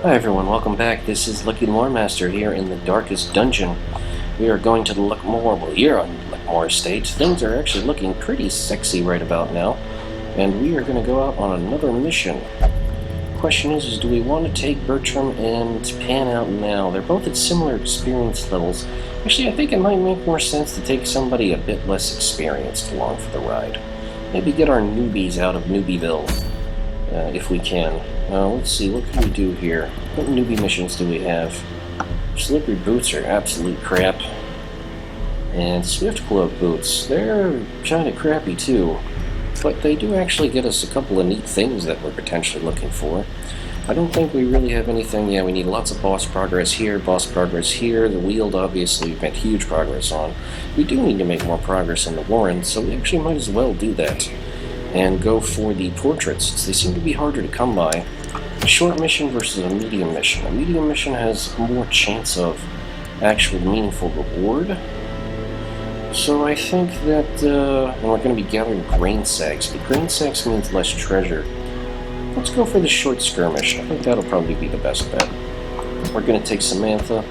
Hi everyone, welcome back. This is LuckyLoremaster here in the darkest dungeon. We are going to the Luckmore, well, here on Luckmore Estate. Things are actually looking pretty sexy right about now, and we are going to go out on another mission. Question is do we want to take Bertram and Pan out now? They're both at similar experience levels. Actually, I think it might make more sense to take somebody a bit less experienced along for the ride. Maybe get our newbies out of Newbieville, if we can. Let's see, what can we do here? What newbie missions do we have? Slippery boots are absolute crap. And swift cloak boots, they're kind of crappy too. But they do actually get us a couple of neat things that we're potentially looking for. I don't think we really have anything. Yeah, we need lots of boss progress here, The Wield, obviously, we've made huge progress on. We do need to make more progress in the Warren, so we actually might as well do that. And go for the portraits. They seem to be harder to come by. A short mission versus a medium mission. A medium mission has more chance of actual meaningful reward. So I think that, and we're going to be gathering grain sacks, but grain sacks means less treasure. Let's go for the short skirmish. I think that'll probably be the best bet. We're going to take Samantha.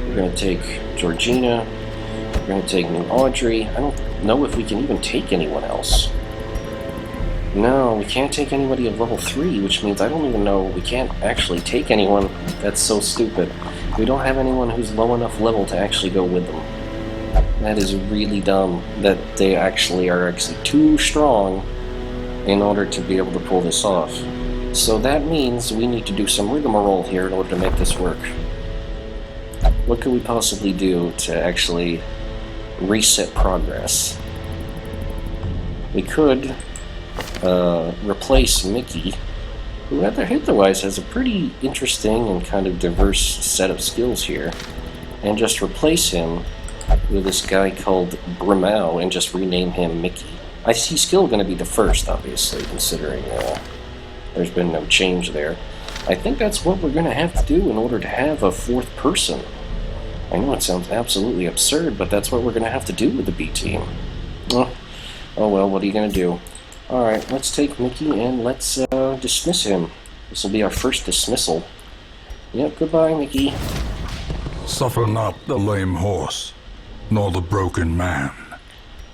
We're going to take Georgina. We're going to take New Audrey. I don't know if we can even take anyone else. No, we can't take anybody of level 3, which means I don't even know, we can't actually take anyone. That's so stupid. We don't have anyone who's low enough level to actually go with them. That is really dumb, that they are actually too strong in order to be able to pull this off. So that means we need to do some rigmarole here in order to make this work. What could we possibly do to actually reset progress? We could replace Mickey, who otherwise has a pretty interesting and kind of diverse set of skills here, and just replace him with this guy called Brimau and just rename him Mickey. He's still going to be the first, obviously, considering there's been no change there. I think that's what we're going to have to do in order to have a fourth person. I know it sounds absolutely absurd, but that's what we're going to have to do with the B team. Oh well, what are you going to do? Alright, let's take Mickey and let's dismiss him. This will be our first dismissal. Yep, goodbye, Mickey. Suffer not the lame horse, nor the broken man.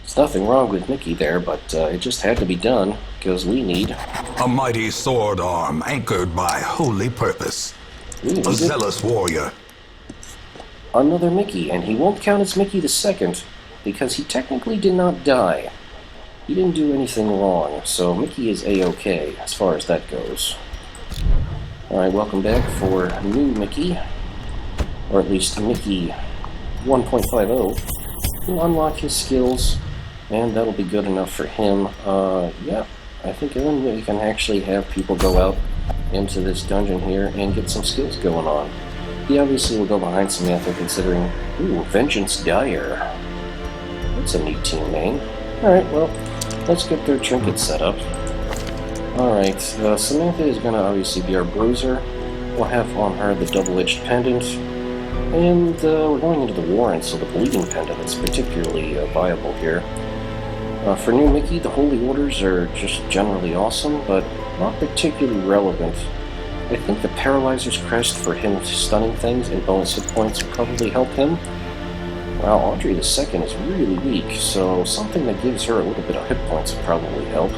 There's nothing wrong with Mickey there, but it just had to be done, because we need a mighty sword arm anchored by holy purpose. A zealous warrior. Another Mickey, and he won't count as Mickey the second, because he technically did not die. He didn't do anything wrong, so Mickey is A-OK as far as that goes. Alright, welcome back for new Mickey, or at least Mickey 1.50. We'll unlock his skills, and that'll be good enough for him. Yeah, I think then we can actually have people go out into this dungeon here and get some skills going on. He obviously will go behind Samantha, considering, ooh, Vengeance Dire. That's a neat team name. Alright, well, let's get their trinkets set up. Alright, Samantha is going to obviously be our bruiser. We'll have on her the double-edged pendant. And we're going into the Warren, so the bleeding pendant is particularly viable here. For new Mickey, the Holy Orders are just generally awesome, but not particularly relevant. I think the Paralyzer's Crest for him stunning things and bonus hit points will probably help him. Wow, Audrey II is really weak, so something that gives her a little bit of hit points would probably help.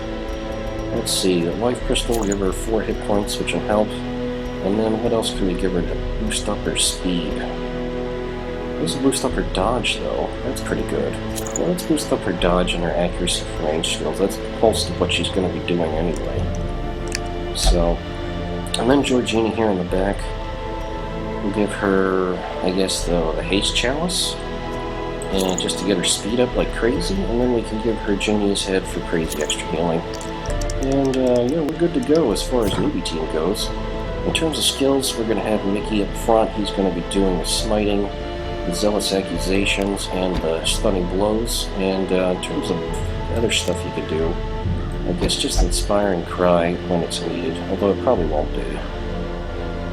Let's see, the Life Crystal will give her 4 hit points, which will help. And then what else can we give her to boost up her speed? Let's boost up her dodge, though. That's pretty good. Well, let's boost up her dodge and her accuracy for range skills. That's most of what she's going to be doing anyway. So, and then Georgina here in the back. We'll give her, I guess, the Haste Chalice. And just to get her speed up like crazy, and then we can give her Genius Head for crazy extra healing. And yeah, we're good to go as far as newbie team goes. In terms of skills, we're going to have Mickey up front. He's going to be doing the smiting, the zealous accusations, and the stunning blows. And in terms of other stuff you could do, I guess just inspiring cry when it's needed, although it probably won't be.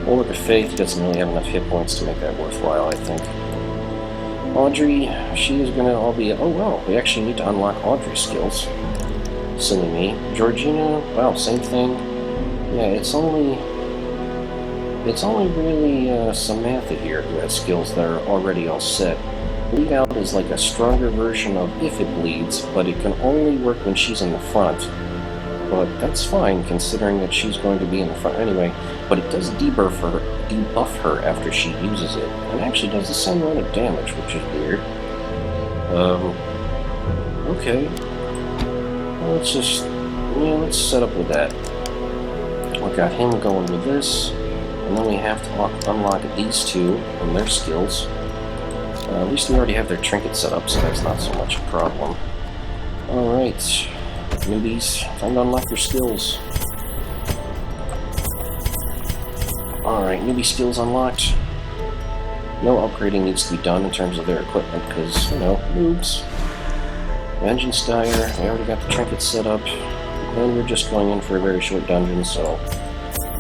Orb of Faith doesn't really have enough hit points to make that worthwhile, I think. Audrey, she is going to all be... Oh, well, we actually need to unlock Audrey's skills. Silly me. Georgina, wow, same thing. Yeah, it's only... It's only really Samantha here who has skills that are already all set. Bleed out is like a stronger version of if it bleeds, but it can only work when she's in the front. But that's fine, considering that she's going to be in the front anyway. But it does debuff her after she uses it, and actually does the same amount of damage, which is weird. Okay. Well, let's set up with that. We got him going with this, and then we have to unlock these two and their skills. At least they already have their trinket set up, so that's not so much a problem. Alright, newbies, time to unlock your skills. Alright, newbie skills unlocked. No upgrading needs to be done in terms of their equipment, because, noobs. Vengeance Dyer, we already got the trinket set up, and we're just going in for a very short dungeon, so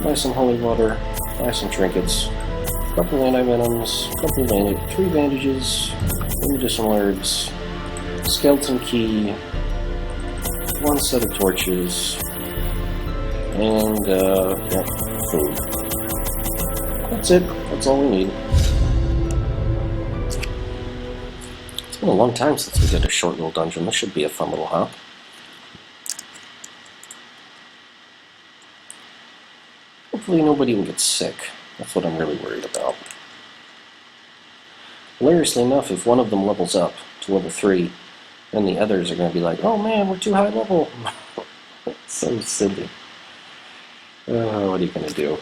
buy some holy water, buy some trinkets, couple anti-venoms, couple 3 bandages, medicinal herbs, skeleton key, 1 set of torches, and, food. That's it. That's all we need. It's been a long time since we did a short little dungeon. This should be a fun little hop. Hopefully nobody will get sick. That's what I'm really worried about. Hilariously enough, if one of them levels up to level 3, then the others are going to be like, oh man, we're too high level. So silly. What are you going to do?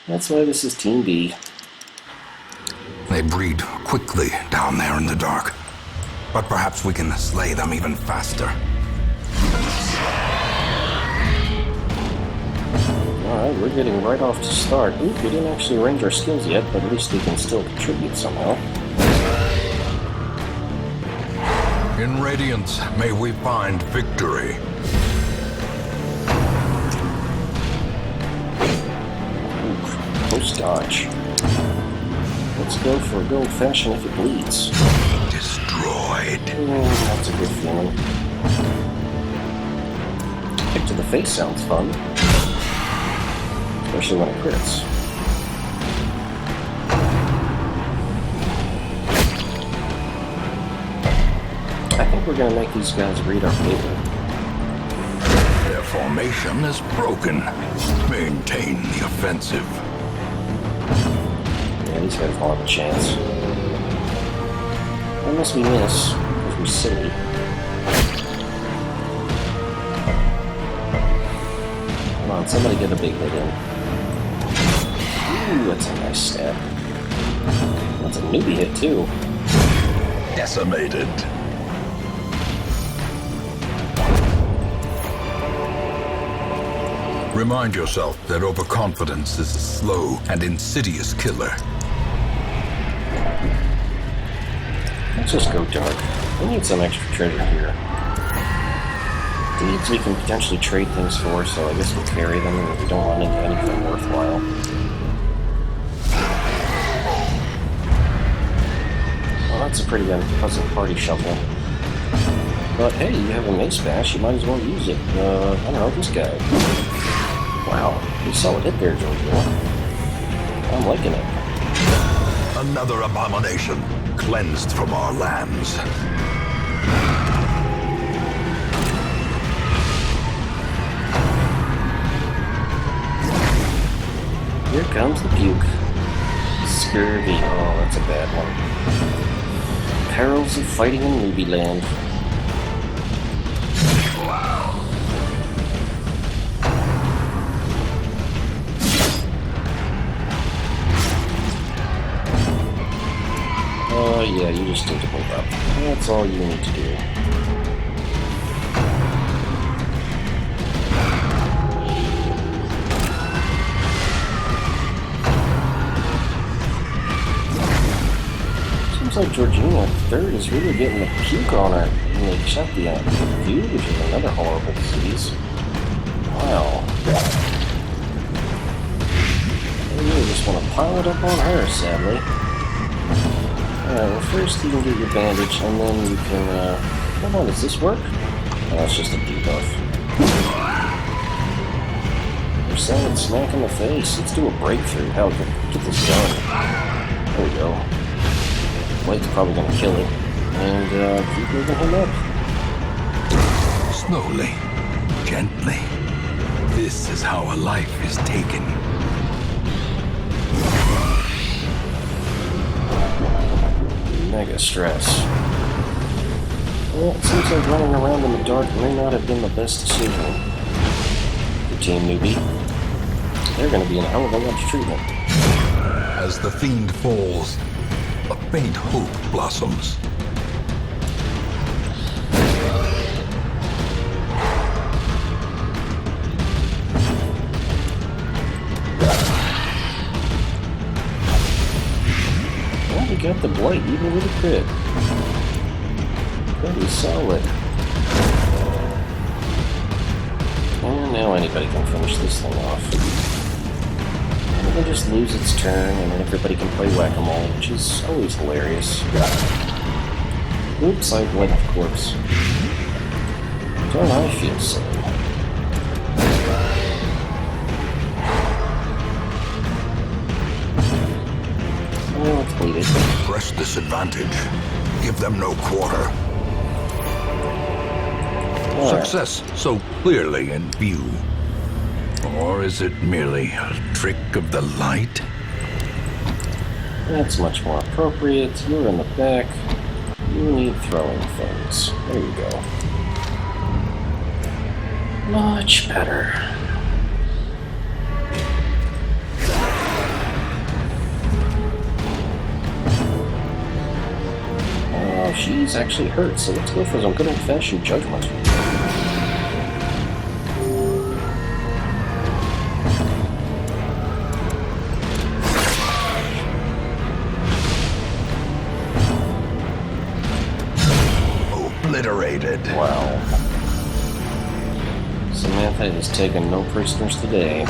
That's why this is Team B. They breed quickly down there in the dark. But perhaps we can slay them even faster. Alright, we're getting right off to start. Ooh, we didn't actually arrange our skills yet, but at least we can still contribute somehow. In Radiance, may we find victory. Ooh, close dodge. Let's go for a good old-fashioned if it bleeds. Destroyed. That's a good feeling. Kick to the face sounds fun. Especially when it crits. I think we're gonna make these guys read our paper. Their formation is broken. Maintain the offensive. Yeah, these guys don't have a chance. Unless we miss, because we're silly. Come on, somebody get a big hit in. Ooh, that's a nice stab. That's a newbie hit, too. Decimated. Remind yourself that overconfidence is a slow and insidious killer. Let's just go dark. We need some extra treasure here. Deeds we can potentially trade things for, so I guess we'll carry them and we don't run into anything worthwhile. Well, that's a pretty unpleasant party shuffle. But hey, you have a mace bash, you might as well use it. I don't know, this guy. Wow, pretty solid hit there, Giorgio. I'm liking it. Another abomination cleansed from our lands. Here comes the puke. Scurvy. Oh, that's a bad one. Perils of fighting in Newbie land. Wow. Oh, yeah, you just need to move up. That's all you need to do. Seems like Georgina III is really getting the puke on her. And they shot the view, which is another horrible disease. Wow. You really just want to pile it up on her, sadly. Alright, well first you can get your bandage, and then you can, hold on, does this work? Oh, it's just a debuff. solid smack in the face. Let's do a breakthrough. Hell, get this done. There we go. Light's probably gonna kill it. And keep moving him up. Slowly, gently. This is how a life is taken. Mega stress. Well, it seems like running around in the dark may not have been the best decision. The team Newbie. They're gonna be in a hell of a lot of treatment. As the fiend falls, a faint hope blossoms. Well, we got the blight, even with a crit. Pretty solid. And now anybody can finish this thing off. And it can just lose its turn, and then everybody can play whack-a-mole, which is always hilarious. Oops, I bled the corpse. Don't I feel silly? Well, let's bleed it. Press this advantage. Give them no quarter. Success so clearly in view. Or is it merely a trick of the light? That's much more appropriate. You're in the back. You need throwing things. There you go. Much better. Oh, she's actually hurt, so let's go for some good old-fashioned judgment. Obliterated. Wow. Samantha has taken no prisoners today.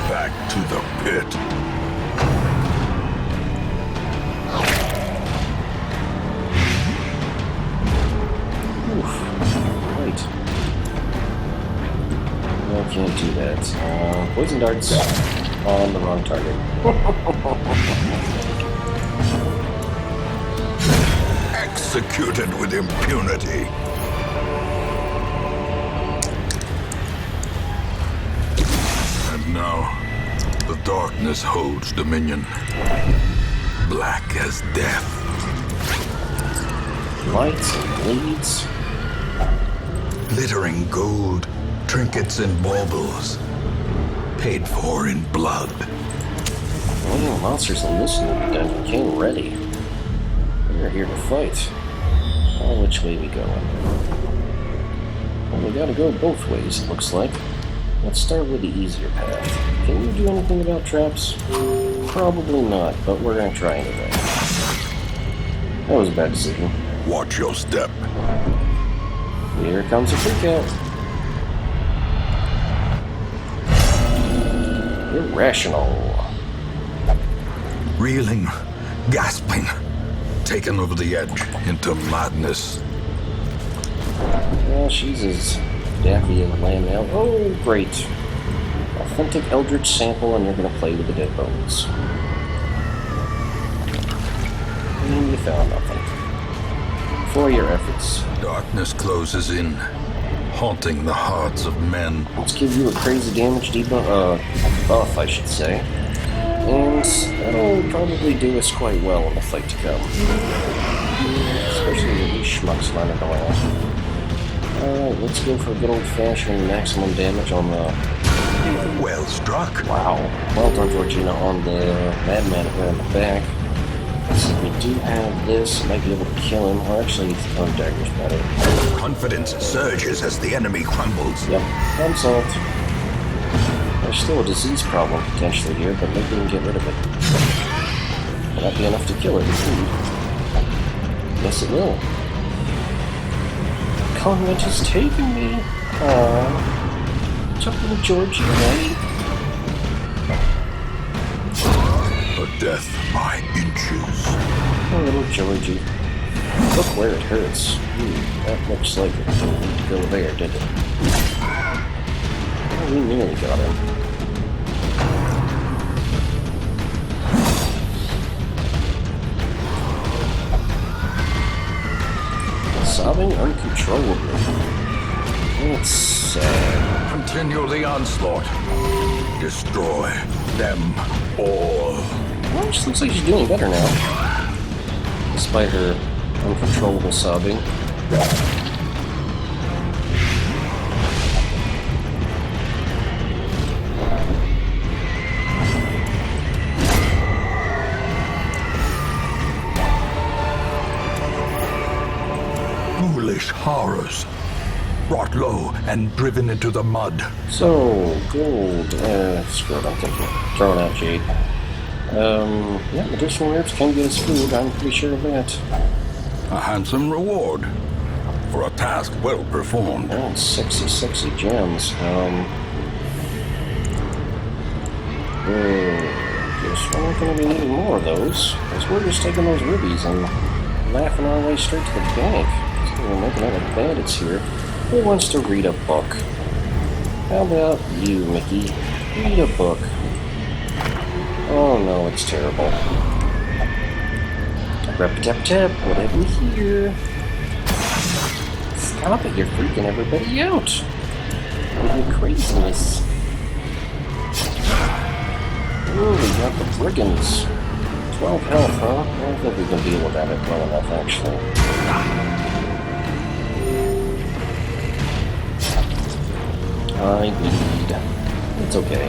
Back to the pit. Oof. Right. No, can't do that. Poison darts on the wrong target. Executed with impunity. And now, the darkness holds dominion. Black as death. Lights and bleeds. Glittering gold, trinkets and baubles. Paid for in blood. Well, monsters in this Newbie dungeon came ready. We're here to fight. Well, which way we going? Well, we gotta go both ways, it looks like. Let's start with the easier path. Can you do anything about traps? Probably not, but we're gonna try anyway. That was a bad decision. Watch your step. Here comes a freakout. Irrational. Reeling, gasping, taken over the edge into madness. Well, she's as daffy as a lamb now. Oh, great. Authentic Eldritch sample, and you're going to play with the dead bones. And you found nothing. For your efforts. Darkness closes in, haunting the hearts of men. Let's give you a crazy damage buff, I should say. And that'll probably do us quite well in the fight to come. Especially with these schmucks running around. Alright, let's go for a good old-fashioned maximum damage on the... Well struck. Wow. Well done, Georgina, on the madman here in the back. So we do have this. Might be able to kill him. Or actually, throw daggers better. Confidence surges as the enemy crumbles. Yep, problem solved. There's still a disease problem potentially here, but maybe we can get rid of it. Will that be enough to kill it? Yes, it will. Convent is taking me. Aww. Took little Georgie away. A death by inches. Oh, little Georgie. Look where it hurts. That looks like it didn't need to go there, did it? Oh, we nearly got him. Sobbing uncontrollably. It's sad. Continue the onslaught. Destroy them all. Well, she looks like she's doing better now. Despite her uncontrollable sobbing. Foolish horrors. Brought low and driven into the mud. So, gold. Screw it, I'm thinking. Throwing out jade. Yeah, medicinal herbs can get us food, I'm pretty sure of that. A handsome reward for a task well performed. Oh, sexy, sexy gems. Guess we're not going to be needing more of those, because we're just taking those rubies and laughing our way straight to the bank. So we're making other bandits here. Who wants to read a book? How about you, Mickey? Read a book. Oh no, it's terrible. Rep-tap-tap, what have we here? Stop it, you're freaking everybody out. With your craziness. Ooh, we got the brigands. 12 health, huh? I don't think we can deal with that well enough, actually. I bleed. It's okay.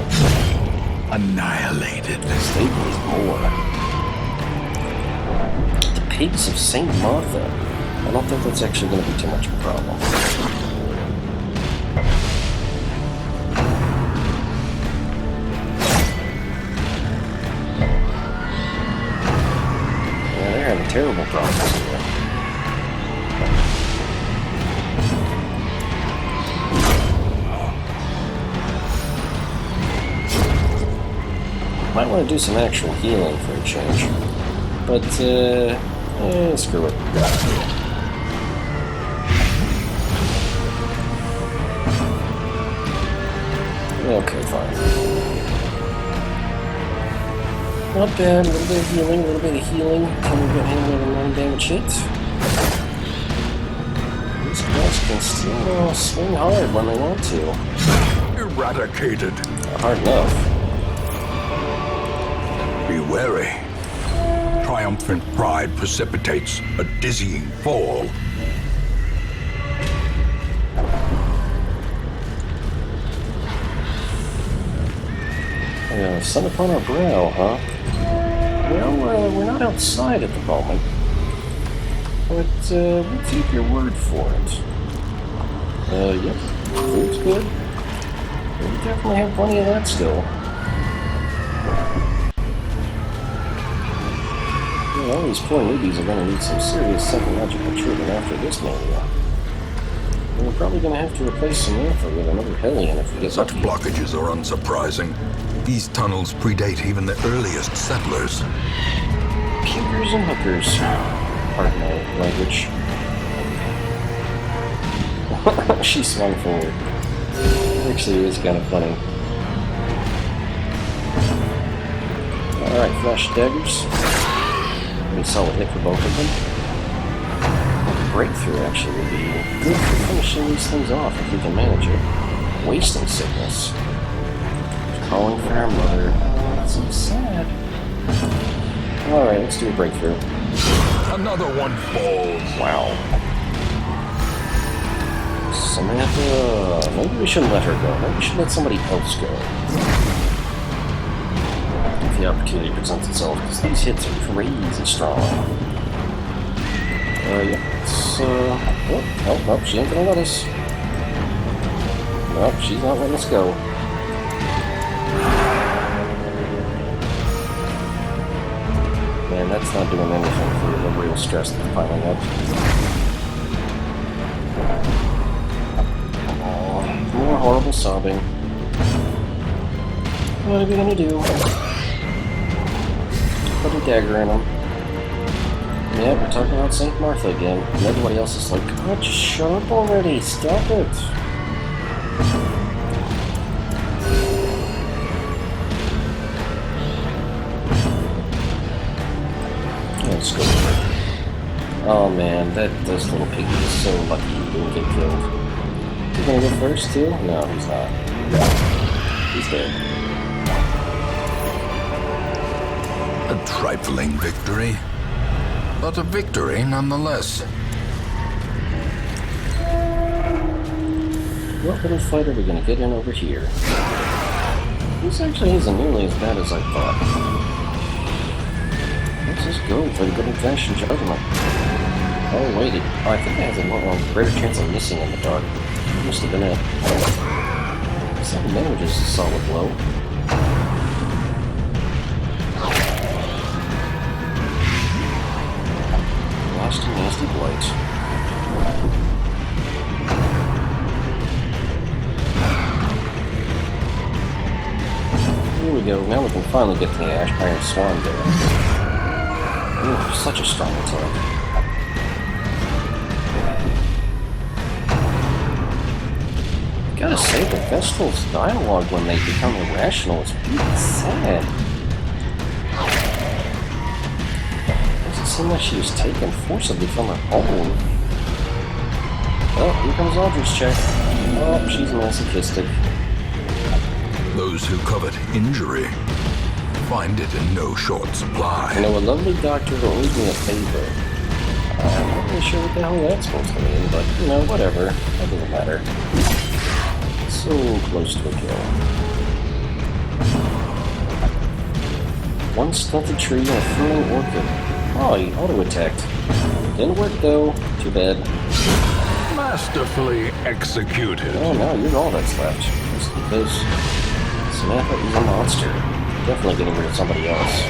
Annihilated. Stay with more. The pigs of St. Martha. I don't think that's actually going to be too much of a problem. Yeah, they're having terrible problems here. Might want to do some actual healing for a change. But, screw it. Okay, fine. Not bad, a little bit of healing, Can we get handled with a non-damage hit? These guys can still swing hard when they want to. Eradicated. Not hard enough. Be wary. Triumphant pride precipitates a dizzying fall. Sun upon our brow, huh? Well, we're not outside at the moment. But, we'll take your word for it. Yep, food's good. We definitely have plenty of that still. All these poor newbies are going to need some serious psychological treatment after this mania. And we're probably going to have to replace Samantha with another Hellion if we get Such lucky. blockages are unsurprising. These tunnels predate even the earliest settlers. Pukers and hookers. Pardon my language. She swung forward. Actually, it was kind of funny. Alright, flash daggers. Pretty solid hit for both of them. A breakthrough actually would be good for finishing these things off if we can manage it. Wasting sickness. Calling for our mother. That's so sad. Alright, let's do a breakthrough. Another one falls. Wow. Samantha, maybe we shouldn't let her go. Maybe we should let somebody else go. If the opportunity presents itself, because these hits are crazy strong. Yeah, it's, oh, she ain't gonna let us. Nope, she's not letting us go. Man, that's not doing anything for the real stress that's piling up. Oh, more horrible sobbing. What are we gonna do? Put a dagger in him. Yeah, we're talking about St. Martha again. And everybody else is like, God, just shut up already. Stop it. Let's go. Oh man, this little piggy is so lucky he didn't get killed. He's gonna go first too? No, he's not. He's dead. A trifling victory, but a victory nonetheless. What little fight are we gonna get in over here? This actually isn't nearly as bad as I thought. Let's just go for the good old-fashioned juggernaut. Oh wait, I think it has a greater chance of missing in the dark. Must have been it. 7 damage is a solid blow. Nasty blight. Here we go. Now we can finally get the Iron Swan there. Ooh, such a strong attack. Gotta say, the Vestal's dialogue when they become irrational is really sad. Doesn't seem like she was taken forcibly from her home. Oh, here comes Audrey's check. Oh, she's masochistic. Those who covet injury find it in no short supply. You know, a lovely doctor owes me a favor. I'm not really sure what the hell that's supposed to mean, but, you know, whatever. That doesn't matter. So close to a kill. One stunted tree and a fruiting orchid. Oh, he auto-attacked. Didn't work though. Too bad. Masterfully executed. Oh no, you're all that's left. Just because Samantha is a monster. Definitely getting rid of somebody else.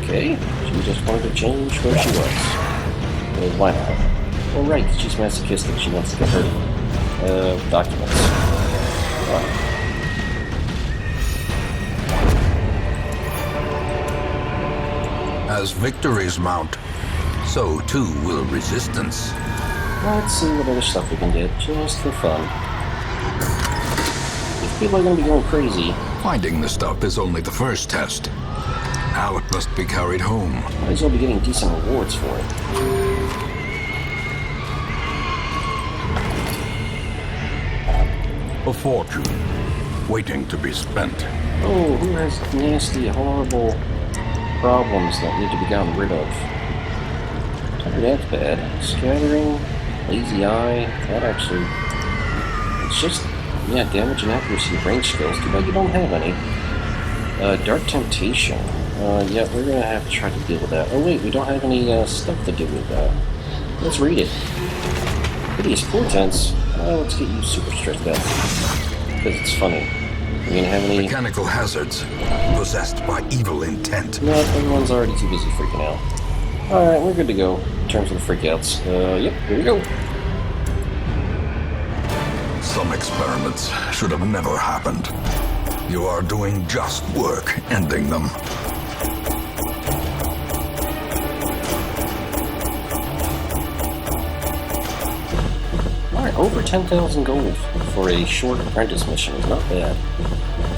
Okay, she just wanted to change where she was. Well, why not? Well, right, she's masochistic. She wants to get her documents. Oh. As victories mount, so too will resistance. Let's see what other stuff we can get, just for fun. If people are going to be going crazy... Finding the stuff is only the first test. Now it must be carried home. Might as well be getting decent rewards for it. A fortune, waiting to be spent. Oh, who has nasty, horrible problems that need to be gotten rid of? Oh, that's bad. Scattering, lazy eye, that actually... It's just, yeah, damage and accuracy, range skills. Too bad you don't have any. Dark Temptation. Yeah, we're gonna have to try to deal with that. Oh wait, we don't have any stuff to do with that. Let's read it. Hideous Portents. Let's get you super stressed out. Because it's funny. We're gonna have any... Mechanical hazards, possessed by evil intent. No, everyone's already too busy freaking out. Alright, we're good to go in terms of the freakouts. Yep, here we go. Some experiments should have never happened. You are doing just work ending them. Alright, over 10,000 gold for a short apprentice mission is not bad.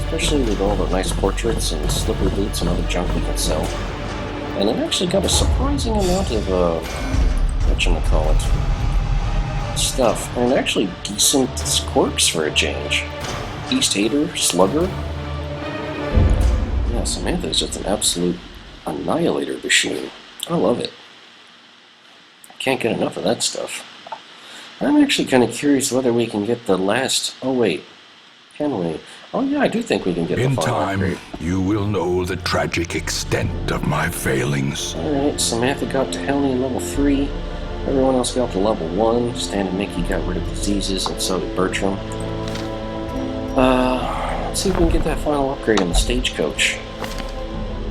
Especially with all the nice portraits and slippery boots and other junk we can sell. And it actually got a surprising amount of, whatchamacallit, stuff. And actually decent quirks for a change. Beast Hater, Slugger. Yeah, Samantha is just an absolute annihilator machine. I love it. Can't get enough of that stuff. I'm actually kind of curious whether we can get the last... Oh, wait. Can we? Oh, yeah, I do think we can get the final upgrade. In time, you will know the tragic extent of my failings. Alright, Samantha got to Helny level 3. Everyone else got to level 1. Stan and Mickey got rid of diseases, and so did Bertram. Let's see if we can get that final upgrade in the stagecoach.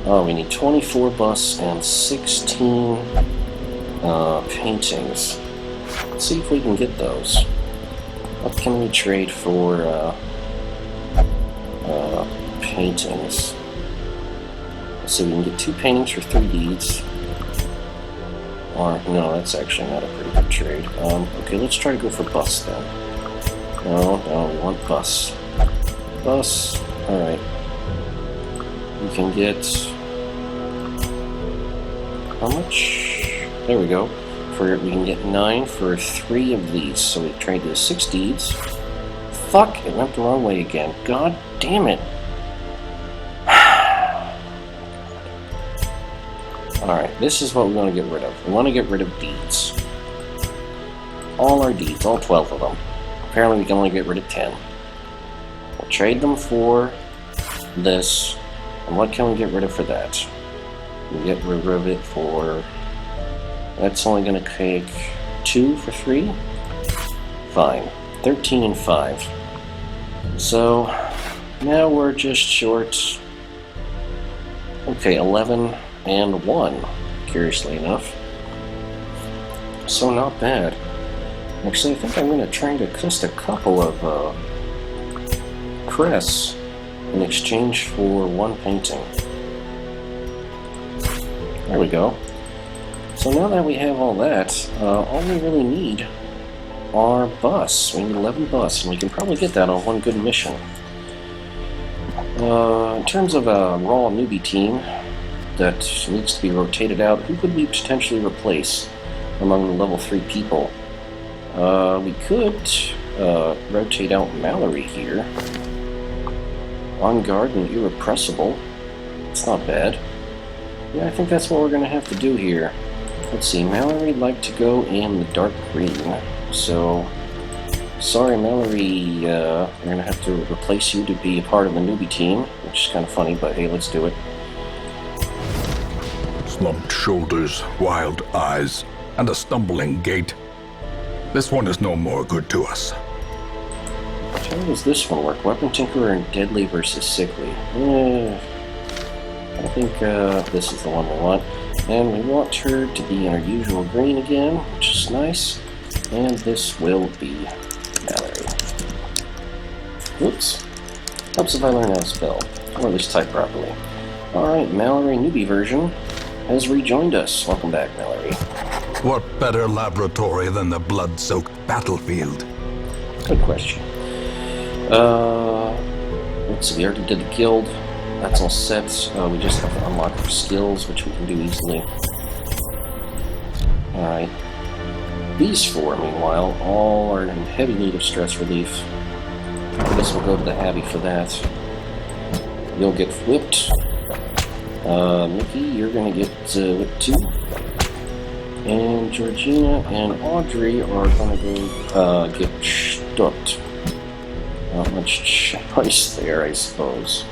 Oh, we need 24 busts and 16 paintings. Let's see if we can get those. What can we trade for paintings? Let's see, we can get 2 paintings for 3 deeds. Or, no, that's actually not a pretty good trade. Okay, let's try to go for bus then. No, we want bus. Bus, alright. We can get... how much? There we go. We can get 9 for 3 of these. So we trade those 6 deeds. Fuck, it went the wrong way again. God damn it. Alright, this is what we want to get rid of. We want to get rid of deeds. All our deeds, all 12 of them. Apparently we can only get rid of 10. We'll trade them for this. And what can we get rid of for that? We get rid of it for... that's only going to take 2 for 3? Fine. 13 and 5. So, now we're just short... okay, 11 and 1, curiously enough. So not bad. Actually, I think I'm going to try to cast a couple of crests in exchange for 1 painting. There we go. So now that we have all that, all we really need are bus. We need 11 bus, and we can probably get that on 1 good mission. In terms of a raw newbie team that needs to be rotated out, who could we potentially replace among the level 3 people? We could rotate out Mallory here. On guard and irrepressible. It's not bad. Yeah, I think that's what we're going to have to do here. Let's see, Mallory'd like to go in the dark green. So, sorry Mallory, we're going to have to replace you to be a part of the newbie team, which is kind of funny, but hey, let's do it. Slumped shoulders, wild eyes, and a stumbling gait. This one is no more good to us. How does this one work? Weapon Tinkerer and Deadly versus Sickly. I think this is the one we want. And we want her to be in her usual green again, which is nice. And this will be Mallory. Whoops. Helps if I learn how to spell, or at least type properly. Alright, Mallory newbie version has rejoined us. Welcome back, Mallory. What better laboratory than the blood-soaked battlefield? Good question. Let's see, we already did the guild. That's all set. We just have to unlock our skills, which we can do easily. Alright. These 4, meanwhile, all are in heavy need of stress relief. I guess we'll go to the Abbey for that. You'll get whipped. Mickey, you're gonna get whipped too. And Georgina and Audrey are gonna go get stuffed. Not much choice there, I suppose.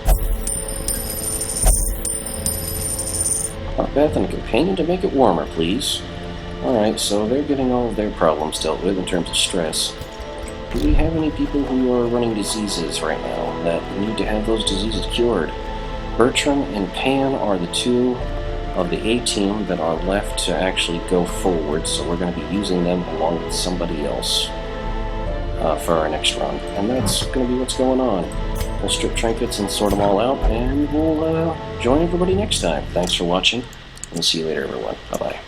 Beth and a companion to make it warmer, please. Alright, so they're getting all of their problems dealt with in terms of stress. Do we have any people who are running diseases right now that need to have those diseases cured? Bertram and Pan are the 2 of the A-team that are left to actually go forward, so we're going to be using them along with somebody else for our next run. And that's going to be what's going on. We'll strip trinkets and sort them all out, and we'll join everybody next time. Thanks for watching, and see you later, everyone. Bye-bye.